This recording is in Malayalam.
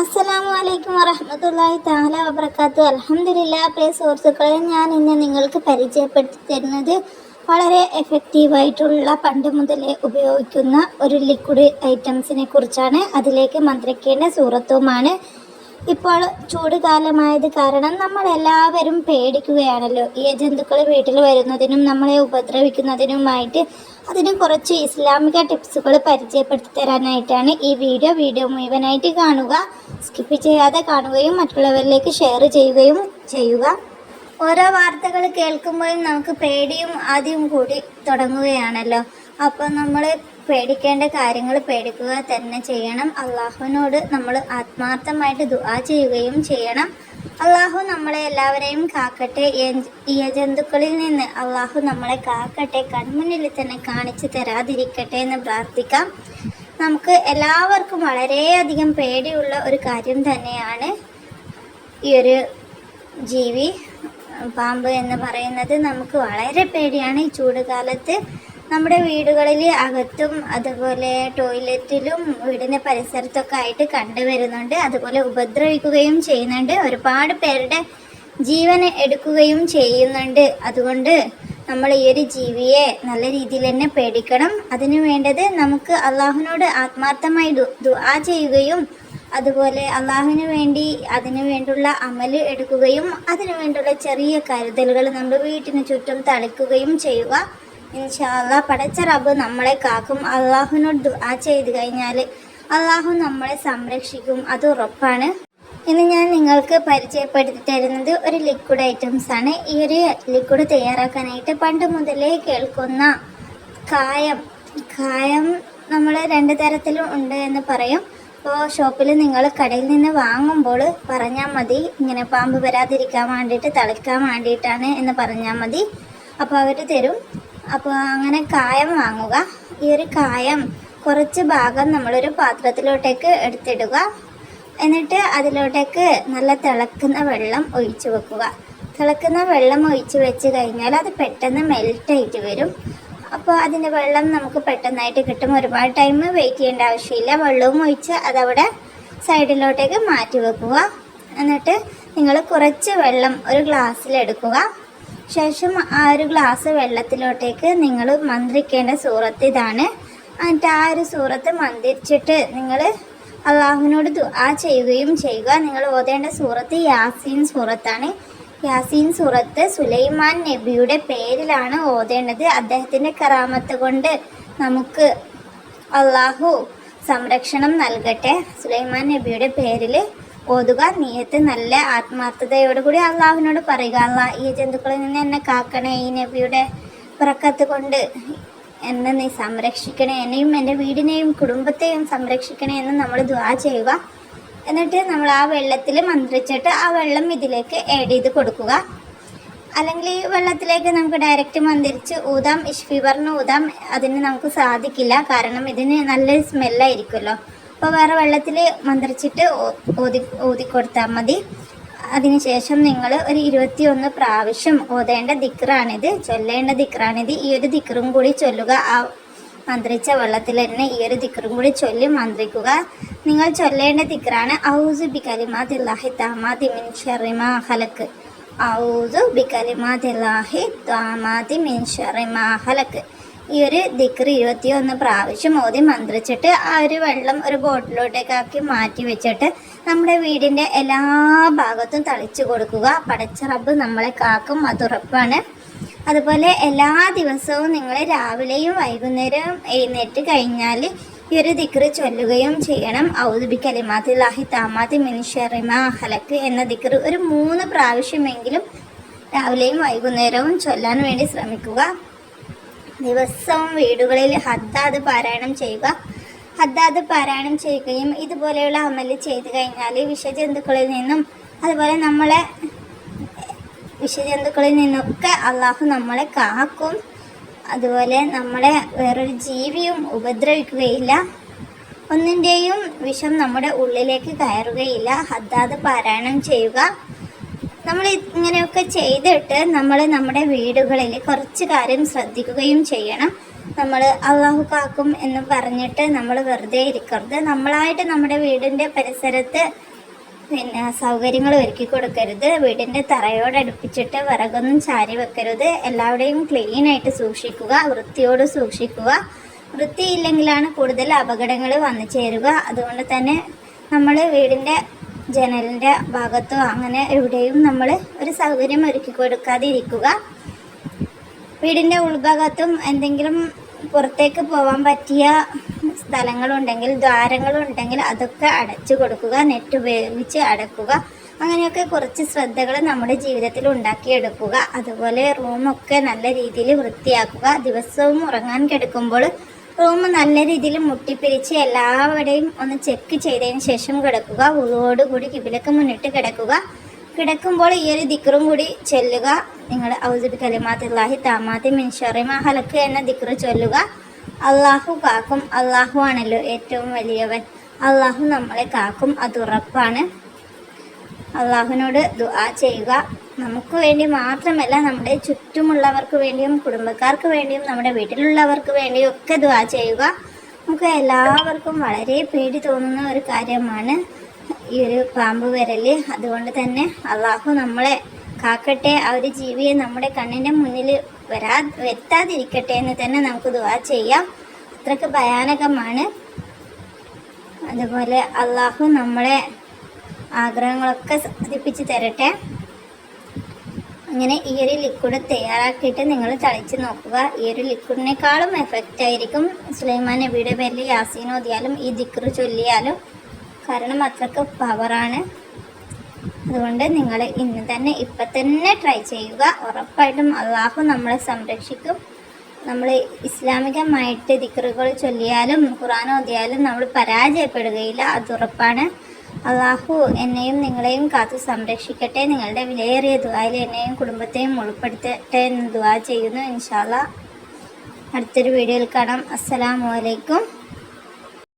അസ്സലാമു അലൈക്കും വറഹ്മത്തുള്ളാഹി തആല വബറകാതുഹു. അൽഹംദുലില്ലാഹ്. പ്രിയ സുഹൃത്തുക്കളെ, ഞാൻ ഇന്ന് നിങ്ങൾക്ക് പരിചയപ്പെടുത്തി തരുന്നത് വളരെ എഫക്റ്റീവായിട്ടുള്ള പണ്ട് മുതലേ ഉപയോഗിക്കുന്ന ഒരു ലിക്വിഡ് ഐറ്റംസിനെ കുറിച്ചാണ്. അതിലേക്ക് മന്ത്രിക്കേണ്ട സൂറത്തുമാണ്. ഇപ്പോൾ ചൂട് കാലമായത് കാരണം നമ്മളെല്ലാവരും പേടിക്കുകയാണല്ലോ. ഈ ജന്തുക്കൾ വീട്ടിൽ വരുന്നതിനും നമ്മളെ ഉപദ്രവിക്കുന്നതിനുമായിട്ട് അതിന് കുറച്ച് ഇസ്ലാമിക ടിപ്സുകൾ പരിചയപ്പെടുത്തി തരാനായിട്ടാണ് ഈ വീഡിയോ മുഴുവനായിട്ട് കാണുക. സ്കിപ്പ് ചെയ്യാതെ കാണുകയും മറ്റുള്ളവരിലേക്ക് ഷെയർ ചെയ്യുകയും ചെയ്യുക. ഓരോ വാർത്തകൾ കേൾക്കുമ്പോഴും നമുക്ക് പേടിയും ആദ്യം കൂടി തുടങ്ങുകയാണല്ലോ. അപ്പോൾ നമ്മൾ പേടിക്കേണ്ട കാര്യങ്ങൾ പേടിക്കുക തന്നെ ചെയ്യണം. അള്ളാഹുവിനോട് നമ്മൾ ആത്മാർത്ഥമായിട്ട് ദുആ ചെയ്യുകയും ചെയ്യണം. അള്ളാഹു നമ്മളെ എല്ലാവരെയും കാക്കട്ടെ. ഈ ജന്തുക്കളിൽ നിന്ന് അള്ളാഹു നമ്മളെ കാക്കട്ടെ, കൺമുന്നിൽ തന്നെ കാണിച്ചു തരാതിരിക്കട്ടെ എന്ന് പ്രാർത്ഥിക്കാം. നമുക്ക് എല്ലാവർക്കും വളരെയധികം പേടിയുള്ള ഒരു കാര്യം തന്നെയാണ് ഈ ഒരു ജീവി, പാമ്പ് എന്ന് പറയുന്നത്. നമുക്ക് വളരെ പേടിയാണ് ഈ ചൂട് കാലത്ത്. നമ്മുടെ വീടുകളിൽ അകത്തും അതുപോലെ ടോയ്ലറ്റിലും വീടിൻ്റെ പരിസരത്തൊക്കെ ആയിട്ട് കണ്ടുവരുന്നുണ്ട്. അതുപോലെ ഉപദ്രവിക്കുകയും ചെയ്യുന്നുണ്ട്. ഒരുപാട് പേരുടെ ജീവൻ എടുക്കുകയും ചെയ്യുന്നുണ്ട്. അതുകൊണ്ട് നമ്മൾ ഈ ഒരു ജീവിയെ നല്ല രീതിയിൽ തന്നെ പേടിക്കണം. അതിനു വേണ്ടത് നമുക്ക് അള്ളാഹുവിനോട് ആത്മാർത്ഥമായി ദുആ ചെയ്യുകയും അതുപോലെ അള്ളാഹുവിന് വേണ്ടി അതിനു വേണ്ടിയുള്ള അമൽ എടുക്കുകയും അതിനു വേണ്ടിയുള്ള ചെറിയ കരുതലുകൾ നമ്മുടെ വീട്ടിന് ചുറ്റും തളിക്കുകയും ചെയ്യുക. ഇൻഷാ അല്ലാഹ് പടച്ച റബ്ബ് നമ്മളെ കാക്കും. അള്ളാഹുവിനോട് ദുആ ചെയ്ത് കഴിഞ്ഞാൽ അള്ളാഹു നമ്മളെ സംരക്ഷിക്കും, അത് ഉറപ്പാണ്. ഇന്ന് ഞാൻ നിങ്ങൾക്ക് പരിചയപ്പെടുത്തി തരുന്നത് ഒരു ലിക്വിഡ് ഐറ്റംസ് ആണ്. ഈ ഒരു ലിക്വിഡ് തയ്യാറാക്കാനായിട്ട് പണ്ട് മുതലേ കേൾക്കുന്ന കായം നമ്മൾ രണ്ട് തരത്തിലും ഉണ്ട് എന്ന് പറയും. അപ്പോൾ ഷോപ്പിൽ നിങ്ങൾ കടയിൽ നിന്ന് വാങ്ങുമ്പോൾ പറഞ്ഞാൽ മതി, ഇങ്ങനെ പാമ്പ് വരാതിരിക്കാൻ വേണ്ടിയിട്ട് തളിക്കാൻ വേണ്ടിയിട്ടാണ് എന്ന് പറഞ്ഞാൽ മതി. അപ്പോൾ അവർ തരും. അപ്പോൾ അങ്ങനെ കായം വാങ്ങുക. ഈ ഒരു കായം കുറച്ച് ഭാഗം നമ്മളൊരു പാത്രത്തിലോട്ടേക്ക് എടുത്തിടുക. എന്നിട്ട് അതിലോട്ടേക്ക് നല്ല തിളക്കുന്ന വെള്ളം ഒഴിച്ചു വെക്കുക. തിളക്കുന്ന വെള്ളം ഒഴിച്ച് വെച്ച് കഴിഞ്ഞാൽ അത് പെട്ടെന്ന് മെൽറ്റായിട്ട് വരും. അപ്പോൾ അതിൻ്റെ വെള്ളം നമുക്ക് പെട്ടെന്നായിട്ട് കിട്ടും. ഒരുപാട് ടൈം വെയിറ്റ് ചെയ്യേണ്ട ആവശ്യമില്ല. വെള്ളവും ഒഴിച്ച് അതവിടെ സൈഡിലോട്ടേക്ക് മാറ്റി വെക്കുക. എന്നിട്ട് നിങ്ങൾ കുറച്ച് വെള്ളം ഒരു ഗ്ലാസ്സിലെടുക്കുക. ശേഷം ആ ഒരു ഗ്ലാസ് വെള്ളത്തിലോട്ടേക്ക് നിങ്ങൾ മന്ത്രിക്കേണ്ട സൂറത്ത് ഇതാണ്. എന്നിട്ട് ആ ഒരു സൂറത്ത് മന്ത്രിച്ചിട്ട് നിങ്ങൾ അള്ളാഹുവിനോട് ദുആ ചെയ്യുകയും ചെയ്യുക. നിങ്ങൾ ഓതേണ്ട സൂറത്ത് യാസീൻ സൂറത്താണ്. യാസീൻ സൂറത്ത് സുലൈമാൻ നബിയുടെ പേരിലാണ് ഓതേണ്ടത്. അദ്ദേഹത്തിൻ്റെ കറാമത്ത് കൊണ്ട് നമുക്ക് അള്ളാഹു സംരക്ഷണം നൽകട്ടെ. സുലൈമാൻ നബിയുടെ പേരിൽ ഓതുക. നീയത്ത് നല്ല ആത്മാർത്ഥതയോടുകൂടി അള്ളാഹുവിനോട് പറയുക, അള്ളാഹ് ഈ ജന്തുക്കളിൽ നിന്ന് എന്നെ കാക്കണേ, ഈ നബിയുടെ ബറക്കത്ത് കൊണ്ട് എന്നെ നീ സംരക്ഷിക്കണേ, എന്നെയും എൻ്റെ വീടിനെയും കുടുംബത്തെയും സംരക്ഷിക്കണേ എന്ന് നമ്മൾ ദുആ ചെയ്യുക. എന്നിട്ട് നമ്മൾ ആ വെള്ളത്തിൽ മന്ത്രിച്ചിട്ട് ആ വെള്ളം ഇതിലേക്ക് ആഡ് ചെയ്ത് കൊടുക്കുക. അല്ലെങ്കിൽ ഈ വെള്ളത്തിലേക്ക് നമുക്ക് ഡയറക്റ്റ് മന്ത്രിച്ച് ഊതാം, ഇഷ്ഫീവറിന് ഊതാം. അതിന് നമുക്ക് സാധിക്കില്ല, കാരണം ഇതിന് നല്ലൊരു സ്മെല്ലായിരിക്കുമല്ലോ. അപ്പോൾ വേറെ വെള്ളത്തിൽ മന്ത്രിച്ചിട്ട് ഊതിക്കൊടുത്താൽ മതി. അതിനുശേഷം നിങ്ങൾ ഒരു 21 പ്രാവശ്യം ഓതേണ്ട ദിക്റാണിത്, ചൊല്ലേണ്ട ദിക്റാണിത്. ഈ ഒരു ദിക്റും കൂടി ചൊല്ലുക. ആ മന്ത്രിച്ച വെള്ളത്തിൽ തന്നെ ഈ ഒരു ദിക്റും കൂടി ചൊല്ലി മന്ത്രിക്കുക. നിങ്ങൾ ചൊല്ലേണ്ട ദിക്റാണ് ഔസു ബികലിമാതില്ലാഹി തആമാതി മിൻ ശർരി മാ ഖലഖ്. ഔസു ബികലിമാതില്ലാഹി തആമാതി മിൻ ശർരി മാ ഖലഖ്. ഈ ഒരു ദിക്ർ 21 പ്രാവശ്യം ഓതി മന്ത്രിച്ചിട്ട് ആ ഒരു വെള്ളം ഒരു ബോട്ടിലോട്ടേക്കാക്കി മാറ്റി വെച്ചിട്ട് നമ്മുടെ വീടിൻ്റെ എല്ലാ ഭാഗത്തും തളിച്ചു കൊടുക്കുക. പടച്ച റബ്ബ് നമ്മളെ കാക്കും, അതുറപ്പാണ്. അതുപോലെ എല്ലാ ദിവസവും നിങ്ങൾ രാവിലെയും വൈകുന്നേരവും എഴുന്നേറ്റ് കഴിഞ്ഞാൽ ഈ ഒരു ദിക്ർ ചൊല്ലുകയും ചെയ്യണം. ഔദു ബികലിമാതില്ലാഹി തആമാതി മിൻ ശർരി മാ ഖലഖ് എന്ന ദിക്ർ ഒരു 3 പ്രാവശ്യമെങ്കിലും രാവിലെയും വൈകുന്നേരവും ചൊല്ലാൻ വേണ്ടി ശ്രമിക്കുക. ദിവസവും വീടുകളിൽ ഹദ്ദാദ് പാരായണം ചെയ്യുക. ഹദ്ദാദ് പാരായണം ചെയ്യുകയും ഇതുപോലെയുള്ള അമല് ചെയ്ത് കഴിഞ്ഞാൽ വിഷജന്തുക്കളിൽ നിന്നും അതുപോലെ നമ്മളെ വിഷജന്തുക്കളിൽ നിന്നൊക്കെ അള്ളാഹു നമ്മളെ കാക്കും. അതുപോലെ നമ്മളെ വേറൊരു ജീവിയും ഉപദ്രവിക്കുകയില്ല. ഒന്നിൻ്റെയും വിഷം നമ്മുടെ ഉള്ളിലേക്ക് കയറുകയില്ല. ഹദ്ദാദ് പാരായണം ചെയ്യുക. നമ്മൾ ഇങ്ങനെയൊക്കെ ചെയ്തിട്ട് നമ്മൾ നമ്മുടെ വീടുകളിൽ കുറച്ച് കാര്യം ശ്രദ്ധിക്കുകയും ചെയ്യണം. നമ്മൾ അള്ളാഹു കാക്കും എന്ന് പറഞ്ഞിട്ട് നമ്മൾ വെറുതെ ഇരിക്കരുത്. നമ്മളായിട്ട് നമ്മുടെ വീടിൻ്റെ പരിസരത്ത് പിന്നെ സൗകര്യങ്ങൾ ഒരുക്കി കൊടുക്കരുത്. വീടിൻ്റെ തറയോടടുപ്പിച്ചിട്ട് വിറകൊന്നും ചാരി വെക്കരുത്. എല്ലാവരുടെയും ക്ലീനായിട്ട് സൂക്ഷിക്കുക, വൃത്തിയോട് സൂക്ഷിക്കുക. വൃത്തിയില്ലെങ്കിലാണ് കൂടുതൽ അപകടങ്ങൾ വന്നു ചേരുക. അതുകൊണ്ട് തന്നെ നമ്മൾ വീടിൻ്റെ ജനലിൻ്റെ ഭാഗത്തോ അങ്ങനെ എവിടെയും നമ്മൾ ഒരു സൗകര്യം ഒരുക്കി കൊടുക്കാതെ ഇരിക്കുക. വീടിൻ്റെ ഉൾഭാഗത്തും എന്തെങ്കിലും പുറത്തേക്ക് പോകാൻ പറ്റിയ സ്ഥലങ്ങളുണ്ടെങ്കിൽ, ദ്വാരങ്ങളുണ്ടെങ്കിൽ അതൊക്കെ അടച്ചു കൊടുക്കുക, നെറ്റ് ഉപയോഗിച്ച് അടക്കുക. അങ്ങനെയൊക്കെ കുറച്ച് ശ്രദ്ധകൾ നമ്മുടെ ജീവിതത്തിൽ ഉണ്ടാക്കിയെടുക്കുക. അതുപോലെ റൂമൊക്കെ നല്ല രീതിയിൽ വൃത്തിയാക്കുക. ദിവസവും ഉറങ്ങാൻ കിടക്കുമ്പോൾ റൂം നല്ല രീതിയിൽ മുട്ടിപ്പിരിച്ച് എല്ലാവരുടെയും ഒന്ന് ചെക്ക് ചെയ്തതിന് ശേഷം കിടക്കുക. വുളുവോടുകൂടി കിബിലക്ക് മുന്നിട്ട് കിടക്കുക. കിടക്കുമ്പോൾ ഈ ഒരു ദിക്റും കൂടി ചൊല്ലുക. നിങ്ങൾ ഔദു ബികലിമാത്തില്ലാഹി താമ്മാത്തി മിൻ ശർരി മാ ഖലഖ് എന്ന ദിക്റ് ചൊല്ലുക. അള്ളാഹു കാക്കും. അള്ളാഹു ആണല്ലോ ഏറ്റവും വലിയവൻ. അള്ളാഹു നമ്മളെ കാക്കും, അത് ഉറപ്പാണ്. അള്ളാഹുവിനോട് ദുആ ചെയ്യുക. നമുക്ക് വേണ്ടി മാത്രമല്ല, നമ്മുടെ ചുറ്റുമുള്ളവർക്ക് വേണ്ടിയും കുടുംബക്കാർക്ക് വേണ്ടിയും നമ്മുടെ വീട്ടിലുള്ളവർക്ക് വേണ്ടിയും ഒക്കെ ദുആ ചെയ്യുക. നമുക്ക് എല്ലാവർക്കും വളരെ പേടി തോന്നുന്ന ഒരു കാര്യമാണ് ഈ ഒരു പാമ്പ് വരൽ. അതുകൊണ്ട് തന്നെ അള്ളാഹു നമ്മളെ കാക്കട്ടെ, ആ ഒരു ജീവിയെ നമ്മുടെ കണ്ണിൻ്റെ മുന്നിൽ വരുത്താതിരിക്കട്ടെ എന്ന് തന്നെ നമുക്ക് ദുആ ചെയ്യാം. അത്രയ്ക്ക് ഭയാനകമാണ്. അതുപോലെ അള്ളാഹു നമ്മളെ ആഗ്രഹങ്ങളൊക്കെ സാധിപ്പിച്ച് തരട്ടെ. അങ്ങനെ ഈ ഒരു ലിക്വിഡ് തയ്യാറാക്കിയിട്ട് നിങ്ങൾ തളിച്ച് നോക്കുക. ഈ ഒരു ലിക്വിഡിനേക്കാളും എഫക്റ്റ് ആയിരിക്കും സുലൈമാൻ നബിയുടെ പേരിൽ യാസീൻ ഓതിയാലും ഈ ദിക്റ് ചൊല്ലിയാലും. കാരണം അത്രയ്ക്ക് പവറാണ്. അതുകൊണ്ട് നിങ്ങൾ ഇന്ന് തന്നെ ഇപ്പം തന്നെ ട്രൈ ചെയ്യുക. ഉറപ്പായിട്ടും അള്ളാഹു നമ്മളെ സംരക്ഷിക്കും. നമ്മൾ ഇസ്ലാമികമായിട്ട് ദിക്റുകൾ ചൊല്ലിയാലും ഖുർആൻ ഓതിയാലും നമ്മൾ പരാജയപ്പെടുകയില്ല, അത് ഉറപ്പാണ്. അള്ളാഹു എന്നെയും നിങ്ങളെയും കാത്തു സംരക്ഷിക്കട്ടെ. നിങ്ങളുടെ വിലയേറിയ ദുആയിൽ എന്നെയും കുടുംബത്തെയും ഉൾപ്പെടുത്തട്ടെ എന്ന് ദുആ ചെയ്യുന്നു. ഇൻഷാ അല്ലാഹ് അടുത്തൊരു വീഡിയോയിൽ കാണാം. അസ്സലാമു അലൈക്കും.